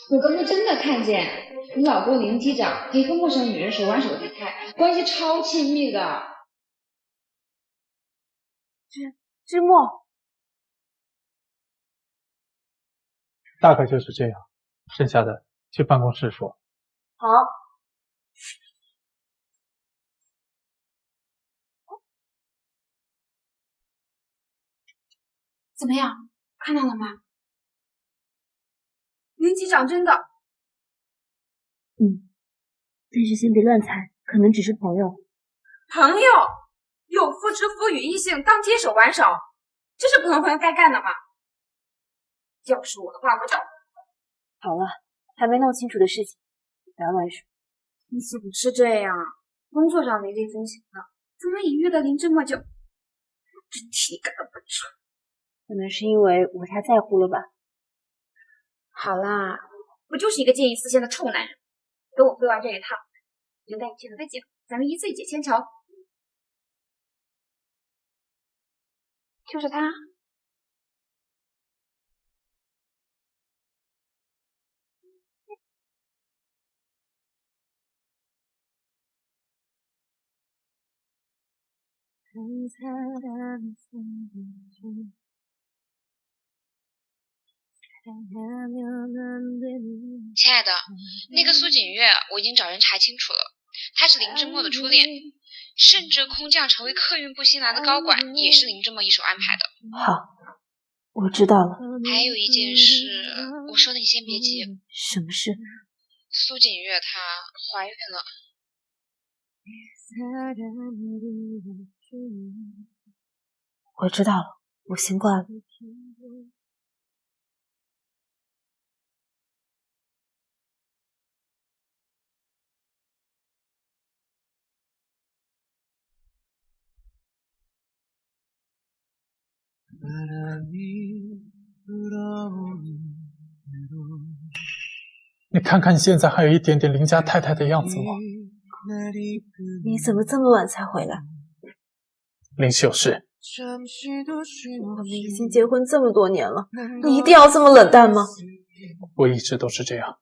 我刚刚真的看见你老公林机长和一个陌生女人手挽手离开，关系超亲密的。之墨，大概就是这样，剩下的去办公室说。好。怎么样？看到了吗？林机长真的……但是先别乱猜，可能只是朋友。朋友有夫之妇与异性当街手挽手，这是普通朋友该干的吗？要是我的话，我就……好了，还没弄清楚的事情，不要乱说。你总是这样，工作上雷厉风行的，怎么一遇到您这么久，真替你感到不值。可能是因为我太在乎了吧。好啦，我就是一个见异思迁的臭男人。等我飞完这一趟，就带你去喝个酒，咱们一醉解千愁。就是他。亲爱的，那个苏锦月我已经找人查清楚了，她是林之墨的初恋，甚至空降成为客运部新来的高管也是林之墨一手安排的。好，我知道了。还有一件事，我说的你先别急。什么事？苏锦月她怀孕了。我知道了，我先挂了。你看看你现在还有一点点林家太太的样子吗？你怎么这么晚才回来？林秀是，我们已经结婚这么多年了，你一定要这么冷淡吗？我一直都是这样。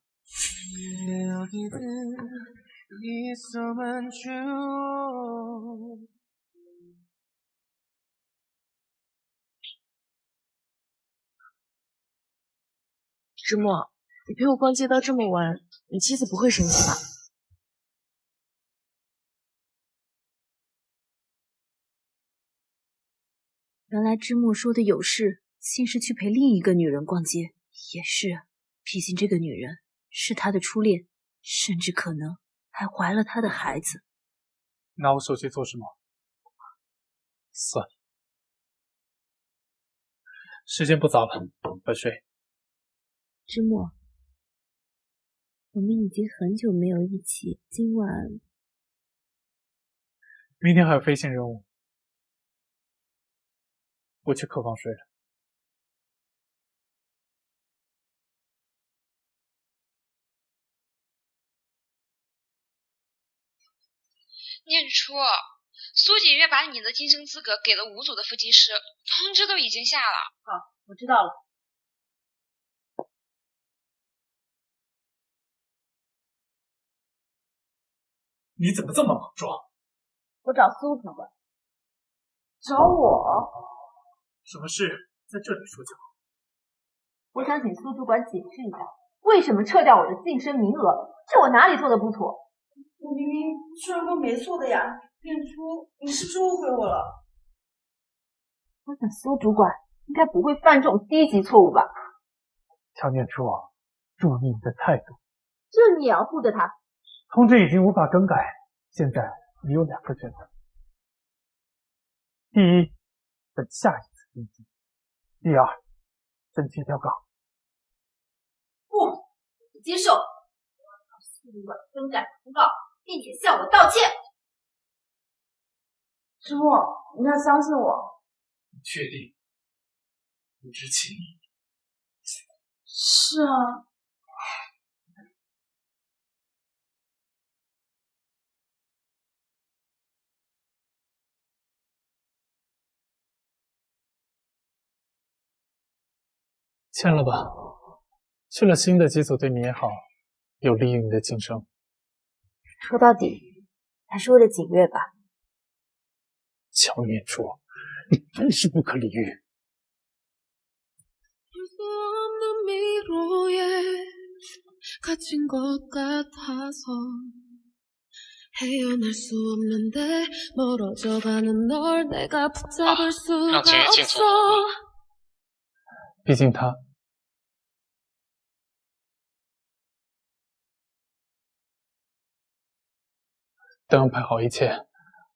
之墨，你陪我逛街到这么晚，你妻子不会生气吧？原来之墨说的有事，竟是去陪另一个女人逛街。也是，毕竟这个女人是他的初恋，甚至可能还怀了他的孩子。拿我手机做什么？算了，时间不早了，快睡。之墨，我们已经很久没有一起，今晚明天还有飞行任务，我去客房睡了。念初，苏锦月把你的晋升资格给了5组的副机师，通知都已经下了。好，我知道了。你怎么这么莽撞？我找苏主管。找我？什么事在这里说就好。我想请苏主管解释一下，为什么撤掉我的晋升名额？是我哪里做的不妥？我明明说过没错的呀，念初，你是不是误会我了？我想苏主管应该不会犯这种低级错误吧？乔念初，注意你的态度。这你也要护着他？通知已经无法更改，现在你有2个选择：第一，等下一次应聘；第二，申请调岗。不接受！苏主管更改通告，并且向我道歉。之墨，你要相信我。你确定？不知情？是啊。签了吧。去了新的机组对你也好，有利于你的晋升。说到底，还是为了景月吧。乔念初，你真是不可理喻。让景月进组。毕竟他等安排好一切，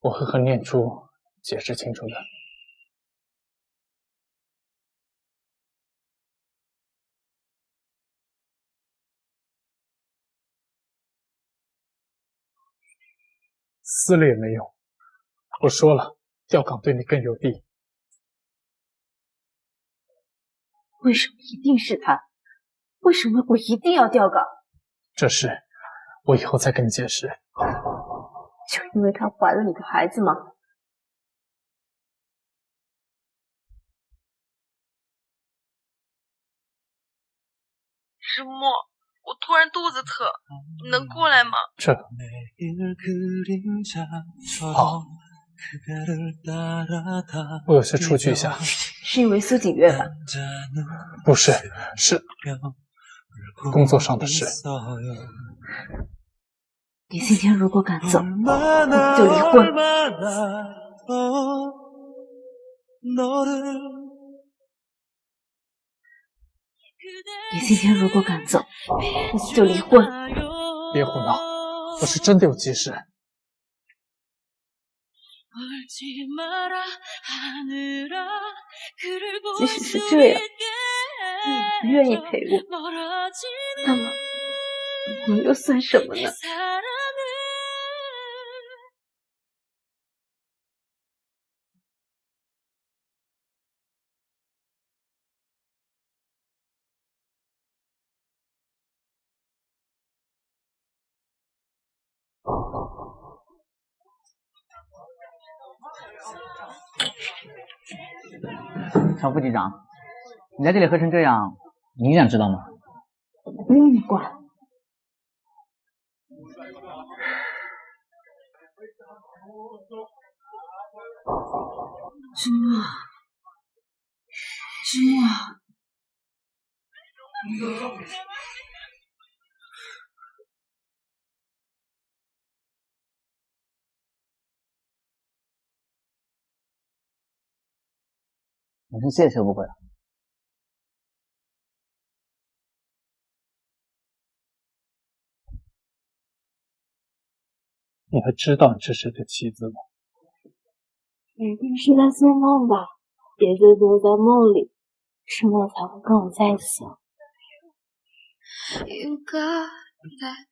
我会和念珠解释清楚的。撕了也没用，我说了，调岗对你更有利。为什么一定是他？为什么我一定要调岗？这事我以后再跟你解释。就因为她怀了你的孩子吗？芝墨，我突然肚子疼，你能过来吗？这好，我有事出去一下。是因为苏景月吧？不是，是工作上的事。你今天如果敢走，我们就离婚。你今天如果敢走，我们就离婚。别胡闹，我是真的有急事。即使是这样，你也不愿意陪我，那么我们又算什么呢？曹副局长，你在这里喝成这样，你想知道吗？不用你管。芝墨，芝墨。你是谢车不回来？你还知道你是谁的妻子吗？一定是在做梦吧？别再躲在梦里，芝墨才会跟我在一起。You got that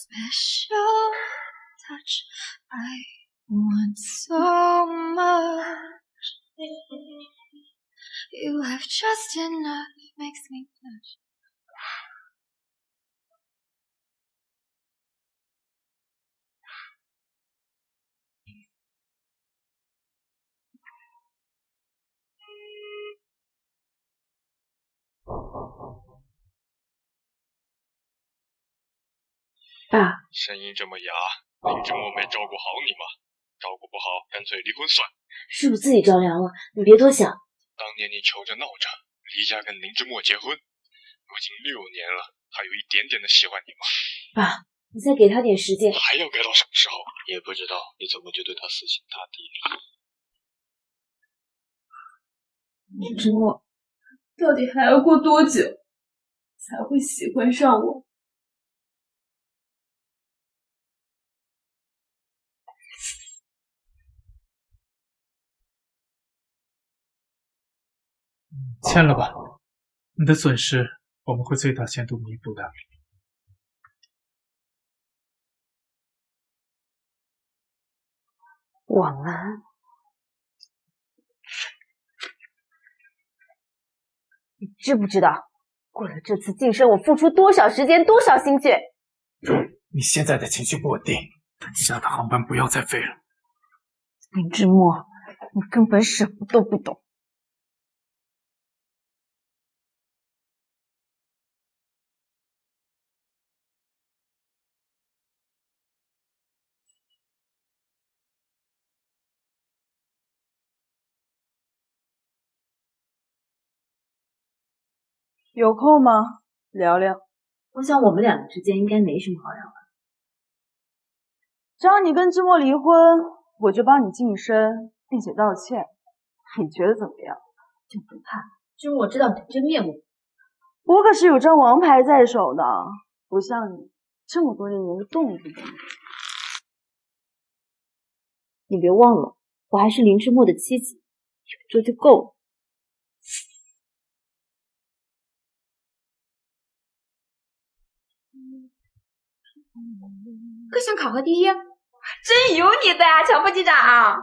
special touch I want so much. You have just enough, makes me blush. 爸，声音这么哑，林之墨没照顾好你吗？照顾不好，干脆离婚算了。是我自己着凉了，你别多想。当年你求着闹着离家跟林之墨结婚，如今6年了，他有一点点的喜欢你吗？爸，你再给他点时间。还要该到什么时候？也不知道你怎么就对他死心塌地林之墨，到底还要过多久才会喜欢上我？签了吧，你的损失我们会最大限度弥补的。我们你知不知道，为了这次晋升，我付出多少时间，多少心血？你现在的情绪不稳定，等下的航班不要再飞了。林之墨，你根本什么都不懂。有空吗？聊聊。我想我们两个之间应该没什么好聊的。只要你跟芝墨离婚，我就帮你晋升，并且道歉。你觉得怎么样？就不怕芝墨知道你的真面目。我可是有张王牌在手的，不像你这么多年连个动都不动。你别忘了，我还是林之墨的妻子，有这就够了。各项考核第一，真有你的呀，乔副机长！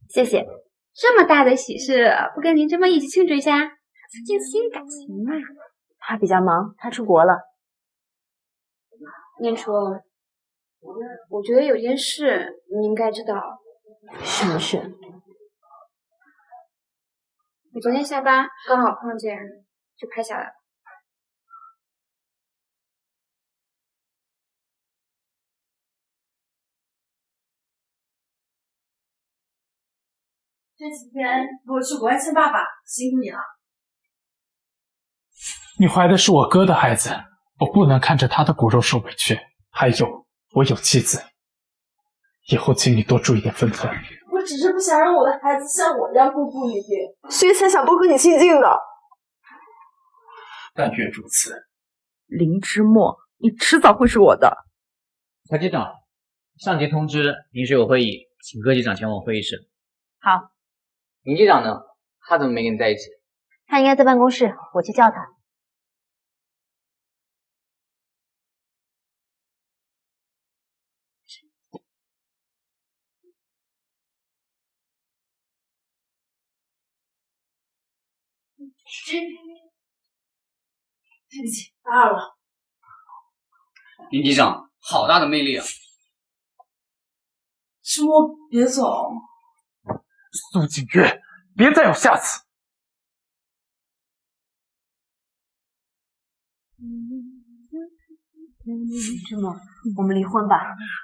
谢谢。这么大的喜事，不跟林芝墨一起庆祝一下，促进新感情嘛？他比较忙，他出国了。念初，我觉得有件事你应该知道。什么事？我昨天下班刚好碰见，就拍下来了。这几天陪我去国外见爸爸，辛苦你了。你怀的是我哥的孩子，我不能看着他的骨肉受委屈。还有，我有妻子，以后请你多注意点分寸。我只是不想让我的孩子像我一样步步离别，所以才想多和你亲近的。但愿如此。林之墨，你迟早会是我的。乔机长，上级通知临时有会议，请各机长前往会议室。好。林机长呢？他怎么没跟你在一起？他应该在办公室，我去叫他。对不起，打扰了。林机长，好大的魅力啊！之墨，别走。苏景月，别再有下次。林之墨，我们离婚吧。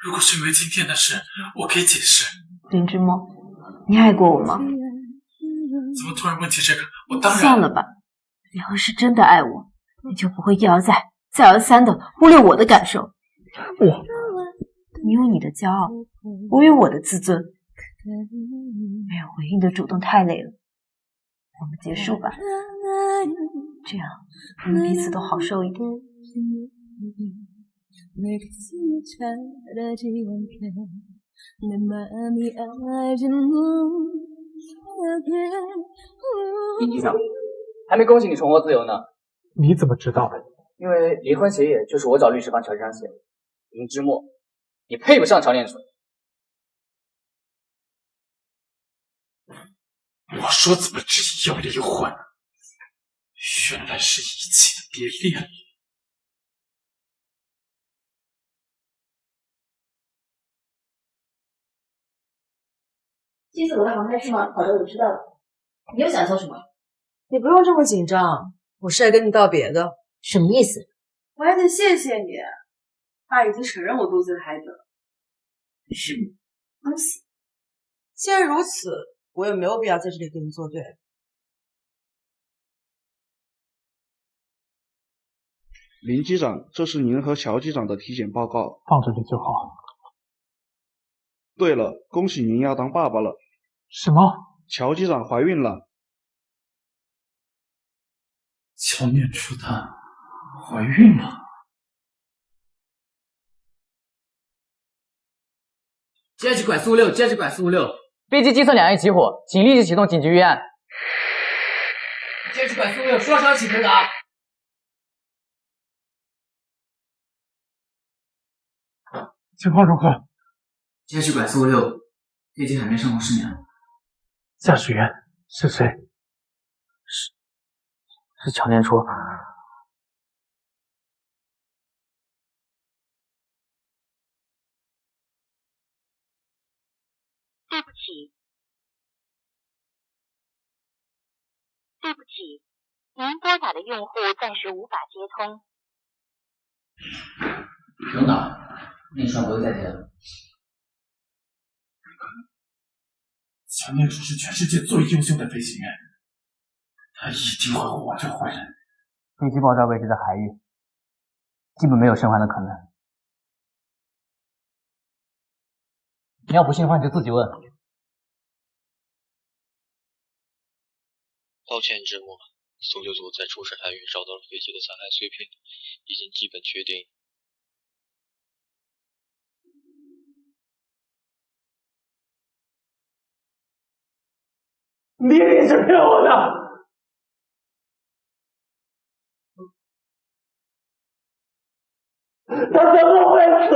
如果是因为今天的事，我可以解释。林之墨，你爱过我吗？怎么突然问起这个？我当然……算了吧，你要是真的爱我，你就不会一而再、再而三的忽略我的感受。你有你的骄傲，我有我的自尊。没有回应的主动太累了，我们结束吧，这样我们彼此都好受一点。林机长，还没恭喜你重获自由呢。你怎么知道的？因为离婚协议就是我找律师帮乔先生写的。林之墨，你配不上乔念纯。我说怎么执意要离婚？原来是一起的别恋。妻子，我的航拍是吗？好的，我知道了。你又想做什么？你不用这么紧张，我是来跟你道别的。什么意思？我还得谢谢你，爸已经承认我肚子的孩子了。是吗？恭喜。既然如此，我也没有必要在这里跟你作对。林机长，这是您和乔机长的体检报告，放这里就好。对了，恭喜您要当爸爸了。什么？乔机长怀孕了。乔念初她怀孕了。接着管速6，接着管速6。飞机机侧2翼起火，请立即启动紧急预案。接着管速6，双双起飞的啊！情况如何？接着管速6，飞机海面上空失联。驾驶员是谁？是乔念初。对不起，对不起，您拨打的用户暂时无法接通。领导，那双不会再接了。乔念初是全世界最优秀的飞行员，他一定会活着回来。飞机爆炸位置的海域，基本没有生还的可能。你要不信的话，你就自己问。抱歉，之末，搜救组在出事海域找到了飞机的残骸碎片，已经基本确定。你一定是骗我的！他怎么会死？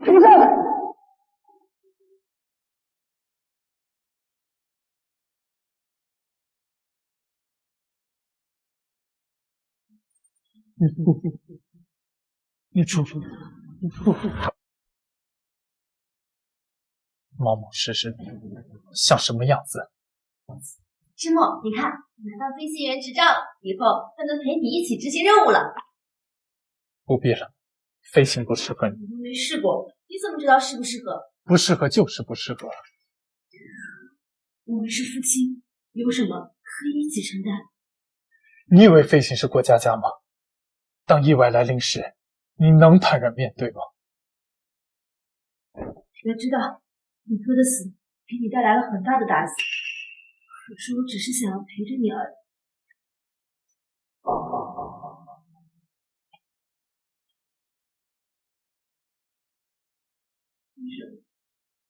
出现！你出，冒冒失失，像什么样子？之末，你看，拿到飞行员执照了，以后他能陪你一起执行任务了。不必了，飞行不适合你。你又没试过，你怎么知道适不适合？不适合就是不适合。我们是夫妻，有什么可以一起承担。你以为飞行是过家家吗？当意外来临时，你能坦然面对吗？要知道，你哥的死给你带来了很大的打击，可是我只是想要陪着你而已。医生，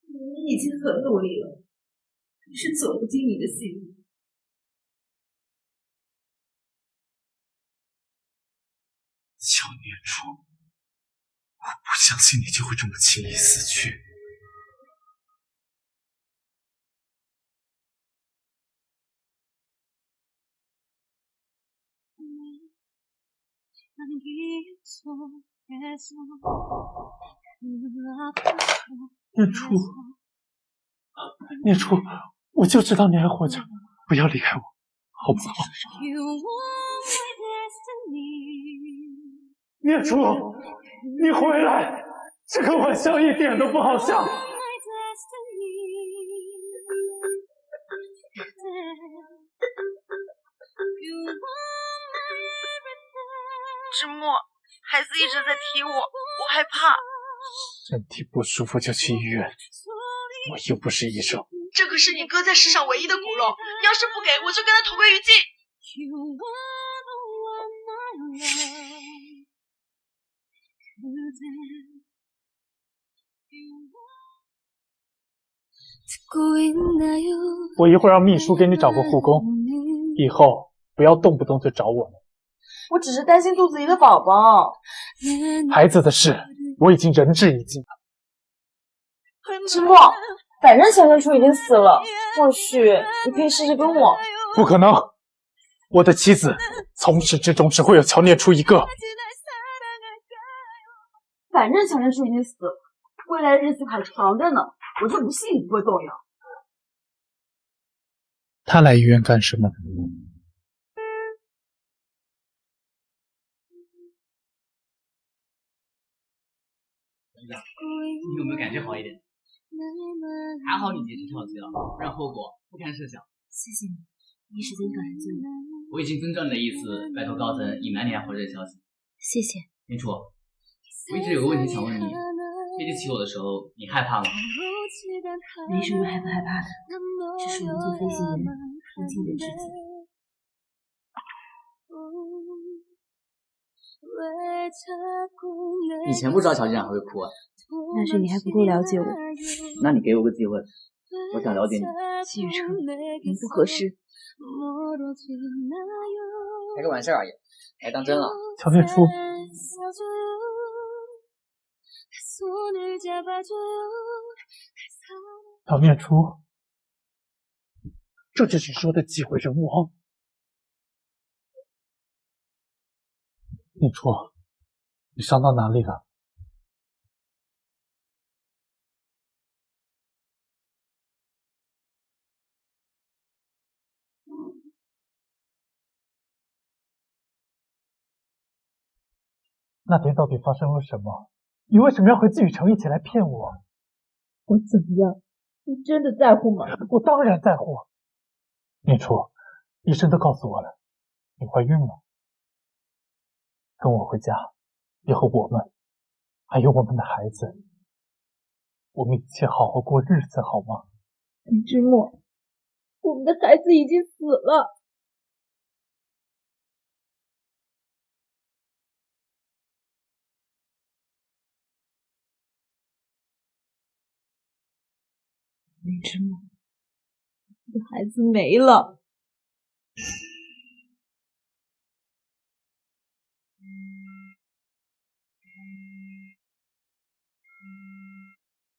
你已经很努力了，可是走不进你的心里。小孽畜，我不相信你就会这么轻易死去。孽畜，我就知道你还活着，不要离开我，好不好？孽畜，你回来！这个玩笑一点都不好笑。之末，孩子一直在踢我，我害怕。身体不舒服就去医院，我又不是医生。这可是你哥在世上唯一的骨肉，你要是不给，我就跟他同归于尽。我一会儿让秘书给你找个护工，以后不要动不动就找我了。我只是担心肚子里的宝宝。孩子的事我已经仁至义尽了。之末，反正小念初已经死了，或许你可以试着跟我。不可能，我的妻子从始至终只会有乔念初一个。反正小念初已经死了，未来的日子还长着呢，我就不信你不会动摇。他来医院干什么？你有没有感觉好一点？还好你及时跳机了，不然后果不堪设想。谢谢你，第一时间赶上救我。我已经遵照你的意思，拜托高层隐瞒你还活着的消息。谢谢。念初，我一直有个问题想问你，飞机起火的时候你害怕吗？没什么害不害怕的，只是我做飞行员应尽人之责。以前不知道乔机长还会哭啊。那是你还不够了解我。那你给我个机会，我想了解你。季雨辰，您不合适。开个玩笑而已，还当真了？乔念初，乔念初，这就是说的机会人亡。念初，你伤到哪里了？那天到底发生了什么？你为什么要和季雨辰一起来骗我？我怎么样你真的在乎吗？我当然在乎。念初，医生都告诉我了，你怀孕了。跟我回家，以后我们还有我们的孩子，我们一起好好过日子，好吗？林之墨，我们的孩子已经死了。林之墨，我的孩子没了。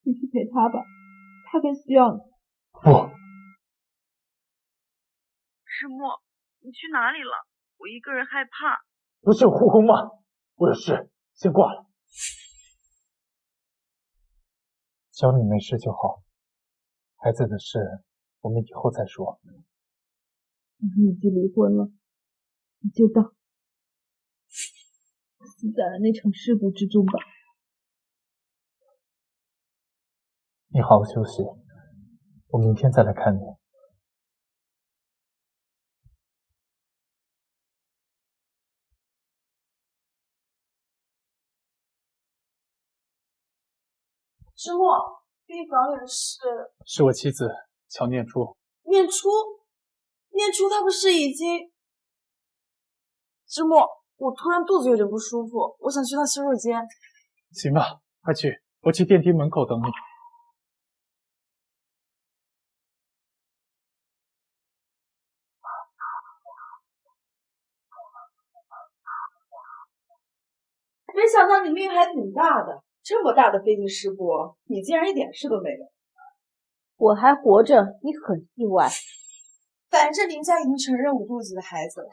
你去陪他吧，他更需要你。不，石墨，你去哪里了？我一个人害怕。不是有护工吗？我有事，先挂了。只要你没事就好，孩子的事我们以后再说。我们已经离婚了，你就当死在了那场事故之中吧。你好好休息，我明天再来看你。之墨，病房里的事是我妻子乔念初。念初，念初，她不是已经……之墨，我突然肚子有点不舒服，我想去趟洗手间。行吧，快去，我去电梯门口等你。没想到你命还挺大的，这么大的飞机事故，你竟然一点事都没有。我还活着，你很意外。反正林家已经承认我肚子的孩子了，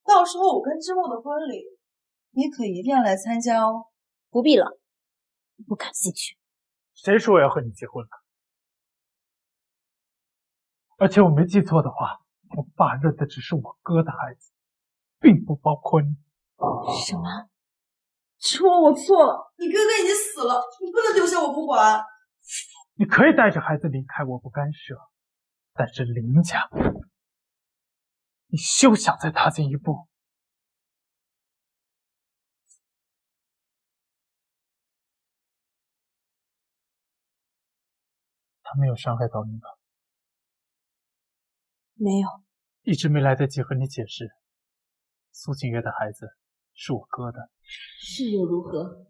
到时候我跟之墨的婚礼，你可一定要来参加哦。不必了，不感兴趣。谁说我要和你结婚了？而且我没记错的话，我爸认的只是我哥的孩子，并不包括你。什么？之墨，我错了，你哥哥已经死了，你不能丢下我不管。你可以带着孩子离开，我不干涉，但是林家，你休想再踏进一步。他没有伤害到你吧？没有，一直没来得及和你解释，苏景月的孩子是我哥的。是又如何？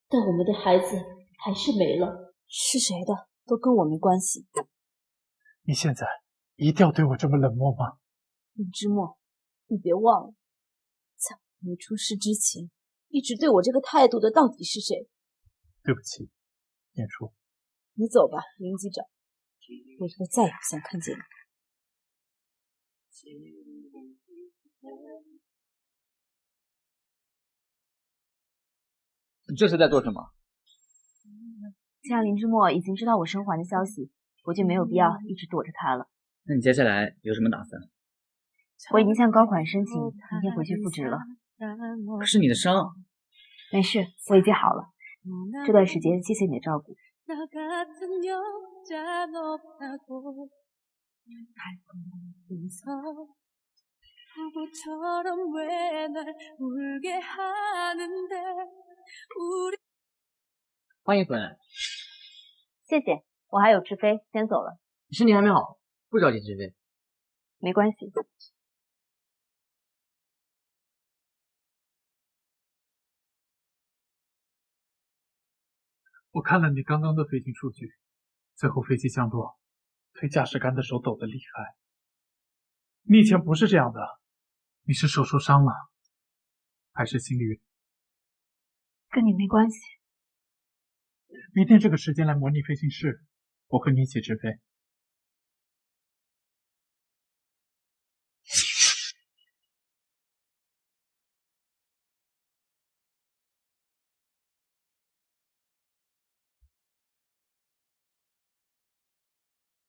但我们的孩子还是没了。是谁的都跟我没关系。你现在一定要对我这么冷漠吗？林之墨，你别忘了，在我没出事之前，一直对我这个态度的到底是谁？对不起，念初。你走吧，林机长，我以后再也不想看见你。你这是在做什么？既然林之墨已经知道我生还的消息，我就没有必要一直躲着他了。那你接下来有什么打算？我已经向高管申请明天回去复职了。可是你的伤……没事，我已经好了。这段时间谢谢你的照顾。欢迎回来。谢谢，我还有志飞，先走了。你身体还没好，不着急志飞。没关系。我看了你刚刚的飞行数据，最后飞机降落，推驾驶杆的手抖得厉害。你以前不是这样的，你是手受伤了，还是心率？跟你没关系。明天这个时间来模拟飞行室，我和你一起直飞。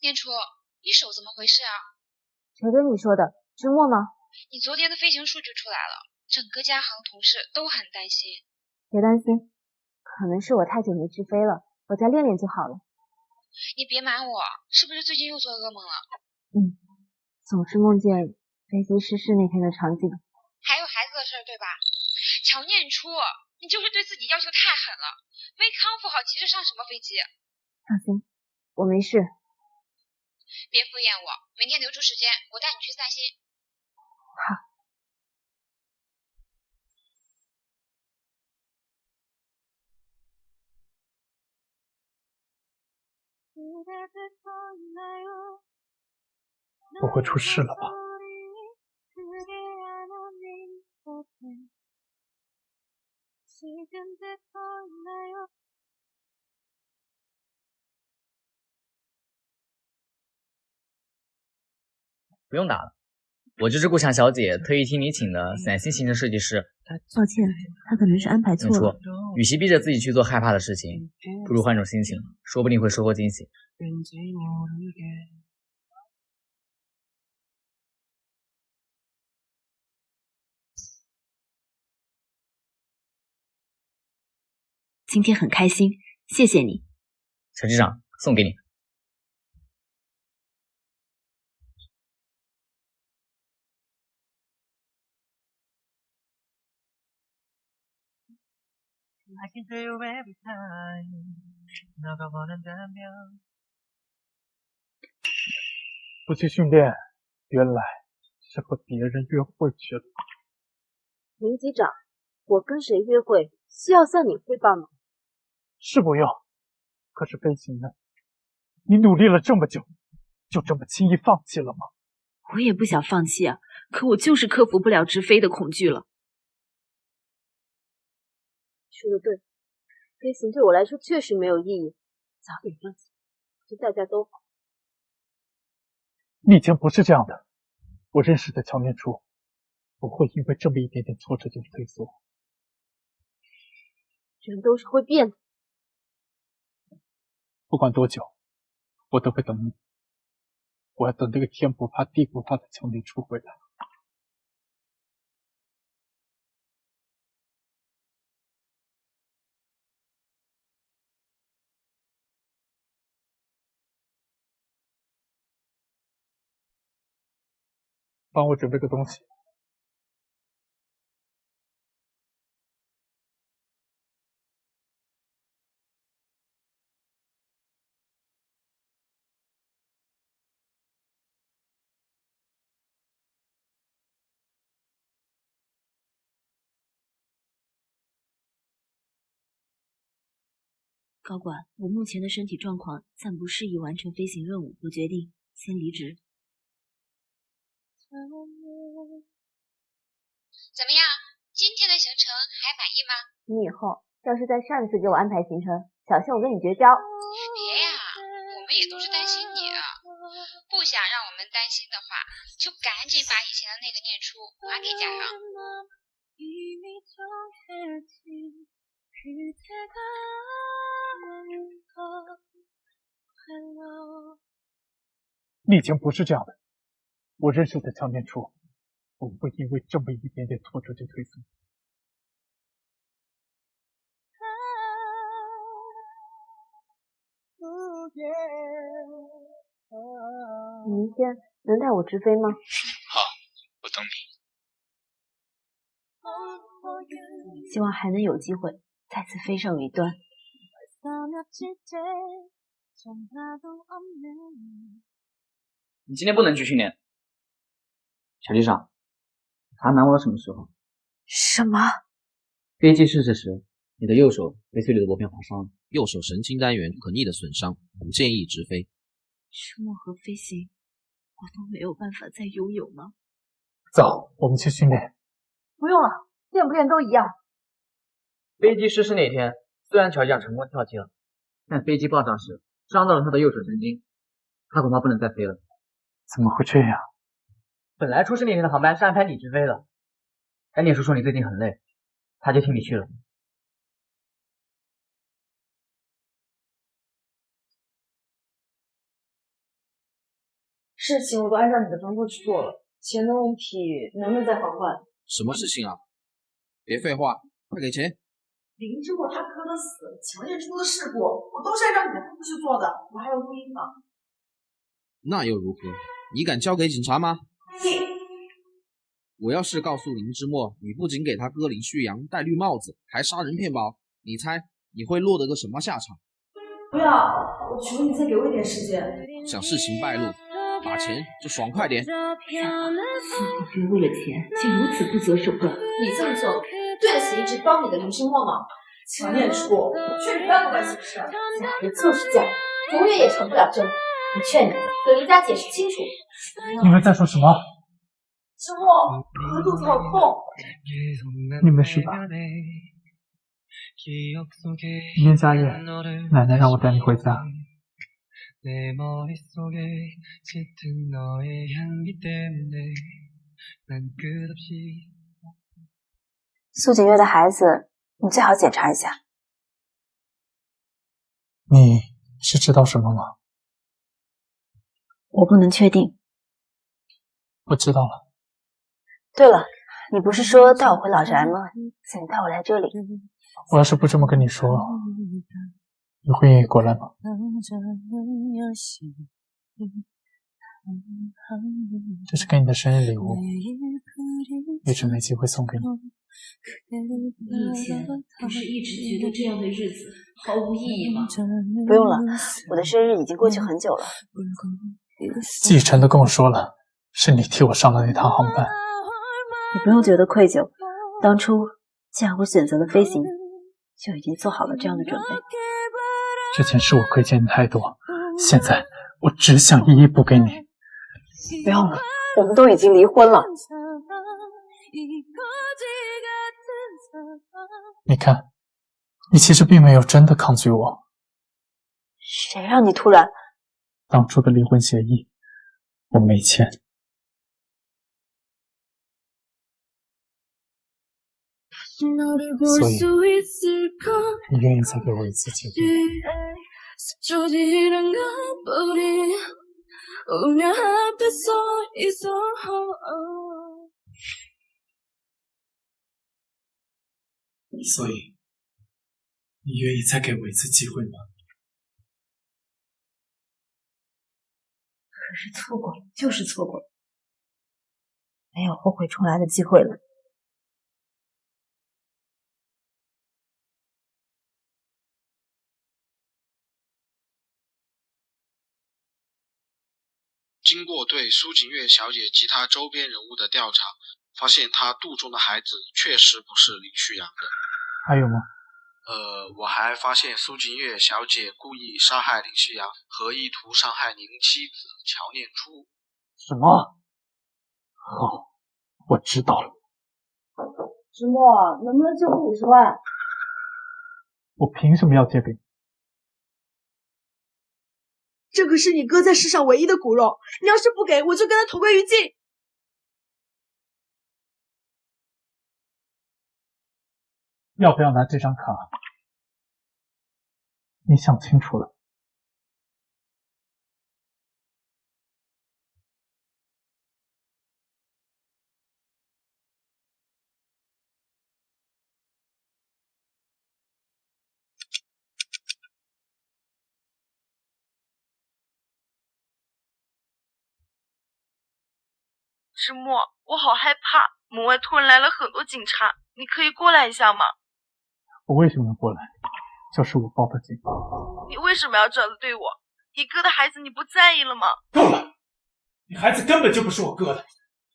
念初，你手怎么回事啊？谁跟你说的？之墨吗？你昨天的飞行数据出来了，整个家行同事都很担心。别担心，可能是我太久没直飞了，我再练练就好了。你别瞒我，是不是最近又做噩梦了？总是梦见飞机失事那天的场景。还有孩子的事儿，对吧？乔念初，你就是对自己要求太狠了，没康复好急着上什么飞机？放心，我没事。别敷衍我，明天留出时间，我带你去散心。好。不会出事了吧？不用打了，我就是顾强小姐特意替你请的散心型的设计师。抱歉，他可能是安排错了。与其逼着自己去做害怕的事情，不如换种心情，说不定会收获惊喜。今天很开心，谢谢你。乔机长，送给你。不去训练，原来是和别人约会去了。林机长，我跟谁约会需要向你汇报吗？是不用，可是飞行呢？你努力了这么久，就这么轻易放弃了吗？我也不想放弃啊，可我就是克服不了直飞的恐惧了。说的对，飞行对我来说确实没有意义，早点放弃，对大家都好。你以前不是这样的，我认识的乔念初不会因为这么一点点挫折就退缩。人都是会变的。不管多久，我都会等你。我要等那个天不怕地不怕的乔念初回来。帮我准备个东西。高管，我目前的身体状况暂不适宜完成飞行任务，我决定先离职。怎么样？今天的行程还满意吗？你以后要是在上一次给我安排行程，小心我跟你绝交。别呀，我们也都是担心你啊。不想让我们担心的话，就赶紧把以前的那个念初还给嘉航。你以前不是这样的，我认识的乔念初不会因为这么一点点挫折就退缩。你明天能带我直飞吗？好，我等你。希望还能有机会再次飞上云端。你今天不能去训练。小机长，还瞒我到什么时候？什么？飞机失事时，你的右手被碎裂的薄片划伤了，右手神经单元可逆的损伤，不建议直飞。出没和飞行，我都没有办法再拥有吗？走，我们去训练。不用了，练不练都一样。飞机失事那天，虽然乔机长成功跳机了，但飞机爆炸时伤到了他的右手神经，他恐怕不能再飞了。怎么会这样？本来出事那天的航班是安排你直飞的，但念叔说你最近很累，他就替你去了。事情我都按照你的方法去做了，钱的问题能不能再缓缓？什么事情啊？别废话，快给钱！林之墨他哥的死、强奸出的事故，我都是按照你的方式去做的，我还有录音呢。那又如何？你敢交给警察吗？你，我要是告诉林之墨，你不仅给他哥林旭阳戴绿帽子，还杀人骗保，你猜你会落得个什么下场？不要，我求你再给我一点时间。想事情败露，把钱就爽快点。你居然为了钱竟如此不择手段，你这么做对得起一直帮你的林之墨吗？强念出，我劝你不要多管闲事。假的就是假的，永远也成不了真。我劝你和林家解释清楚。你们在说什么？之墨，我肚子好痛。你没事吧？明天家夜，奶奶让我带你回家。苏景月的孩子，你最好检查一下。你是知道什么吗？我不能确定。我知道了。对了，你不是说带我回老宅吗？怎么带我来这里？我要是不这么跟你说，你会愿意过来吗？这是给你的生日礼物，一直没机会送给你。你以前不是一直觉得这样的日子毫无意义吗？不用了，我的生日已经过去很久了。季晨都跟我说了，是你替我上了那趟航班。你不用觉得愧疚，当初既然我选择了飞行，就已经做好了这样的准备。之前是我亏欠你太多，现在我只想一一补给你。不要了，我们都已经离婚了。你看，你其实并没有真的抗拒我。谁让你突然？当初的离婚协议，我没签。所以，你愿意再给我一次机会？所以，你愿意再给我一次机会吗？可是错过了就是错过了，没有后悔重来的机会了。经过对苏景月小姐及她周边人物的调查，发现她肚中的孩子确实不是林旭阳的。还有吗？我还发现苏景月小姐故意杀害林旭阳和意图伤害您妻子乔念初。什么？好，我知道了。之墨，能不能借我50万？我凭什么要借给你？这可是你哥在世上唯一的骨肉，你要是不给，我就跟他同归于尽。要不要拿这张卡？你想清楚了。之墨，我好害怕，门外突然来了很多警察，你可以过来一下吗？我为什么要过来？就是我报的警。你为什么要这样子对我？你哥的孩子你不在意了吗？够了！你孩子根本就不是我哥的，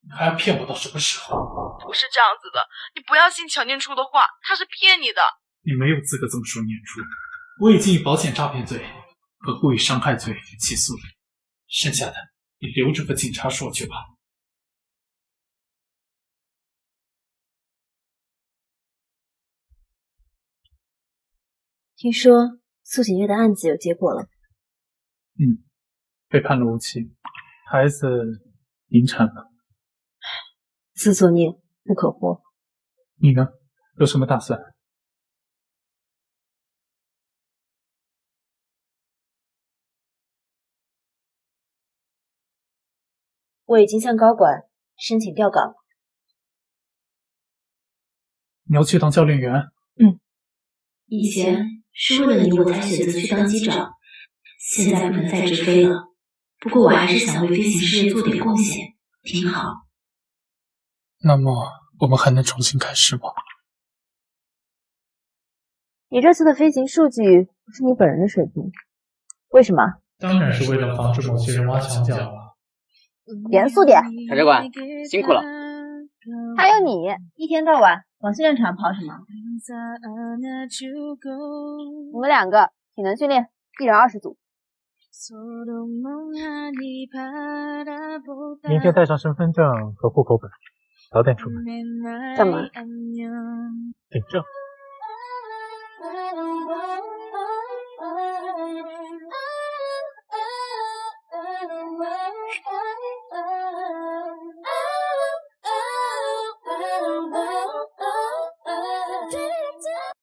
你还要骗我到什么时候？不是这样子的，你不要信乔念初的话，他是骗你的。你没有资格这么说念初，我已经以保险诈骗罪和故意伤害罪起诉了，剩下的你留着和警察说去吧。听说苏景月的案子有结果了。被判了无期，孩子引产了。自作孽不可活。你呢？有什么打算？我已经向高管申请调岗。你要去当教练员？以前是为了你我才选择去当机长，现在不能再直飞了。不过我还是想为飞行事业做点贡献，挺好。那么我们还能重新开始吗？你这次的飞行数据不是你本人的水平，为什么？当然是为了防止某些人挖墙脚了。严肃点。小教官，辛苦了。还有你，一天到晚往训练场跑什么？我们2个体能训练，一人20组。明天带上身份证和户口本，早点出门。干嘛？领证。